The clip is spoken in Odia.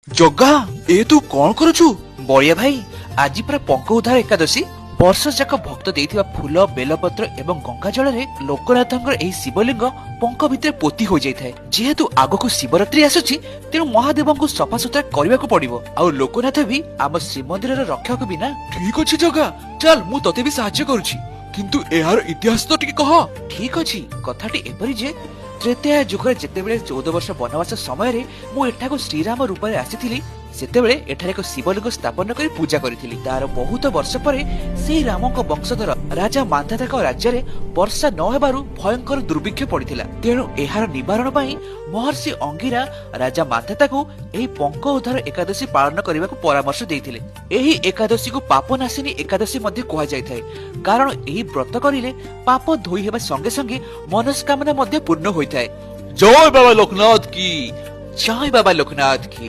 ଜଗା ଏ ତୁ କଣ କରୁଛୁ? ବଳିଆ ଭାଇ, ଆଜି ପୁରା ପଙ୍କ ଉଦ୍ଧାର ଏକାଦଶୀ। ବର୍ଷ ଯାକ ଭକ୍ତ ଦେଇଥିବା ଫୁଲ, ବେଲପତ୍ର ଏବଂ ଗଙ୍ଗା ଜଳରେ ଲୋକନାଥଙ୍କର ଏହି ଶିବଲିଙ୍ଗ ପଙ୍କ ଭିତରେ ପୋତି ହୋଇଯାଇଥାଏ। ଯେହେତୁ ଆଗକୁ ଶିବରାତ୍ରି ଆସୁଛି, ତେଣୁ ମହାଦେବଙ୍କୁ ସଫାସୁତୁରା କରିବାକୁ ପଡିବ। ଆଉ ଲୋକନାଥ ବି ଆମ ଶ୍ରୀମନ୍ଦିରର ରକ୍ଷକ ବି ନା। ଠିକ ଅଛି ଜଗା, ଚାଲ ମୁଁ ତତେ ବି ସାହାଯ୍ୟ କରୁଛି, କିନ୍ତୁ ଏହାର ଇତିହାସ ତ ଟିକେ କହ। ଠିକ ଅଛି, କଥାଟି ଏପରି ଯେ ତ୍ରେତୟା ଯୁଗରେ ଯେତେବେଳେ 14 ବର୍ଷ ବନବାସ ସମୟରେ ମୁଁ ଏଠାକୁ ଶ୍ରୀରାମ ରୂପରେ ଆସିଥିଲି, ସେତେବେଳେ ଏଠାରେ ଏକ ଶିବଲିଙ୍ଗ ସ୍ଥାପନ କରି ପୂଜା କରିଥିଲି। ତାର ବହୁତ ବର୍ଷ ପରେ ସେହି ରାମଙ୍କ ବଂଶଧର ରାଜା ମାନ୍ଧାତାଙ୍କ ରାଜ୍ୟରେ ବର୍ଷା ନ ହେବାରୁ ଭୟଙ୍କର ଦୁର୍ଭିକ୍ଷ ପଡିଥିଲା। ତେଣୁ ଏହାର ନିବାରଣ ପାଇଁ ମହର୍ଷି ଅଙ୍ଗିରା ରାଜା ମାନ୍ଧାତାକୁ ଏହି ପଙ୍କ ଉଦ୍ଧାର ଏକାଦଶୀ ପାଳନ କରିବାକୁ ପରାମର୍ଶ ଦେଇଥିଲେ। ଏହି ଏକାଦଶୀକୁ ପାପନାଶିନୀ ଏକାଦଶୀ ମଧ୍ୟ କୁହାଯାଇଥାଏ, କାରଣ ଏହି ବ୍ରତ କରିଲେ ପାପ ଧୋଇ ହେବା ସଙ୍ଗେ ସଙ୍ଗେ ମନସ୍କାମନା ମଧ୍ୟ ପୂର୍ଣ୍ଣ ହୋଇଥାଏ। ଜୟ ବାବା ଲୋକନାଥ କି ଜୟ ବାବା ଲୋକନାଥ କି।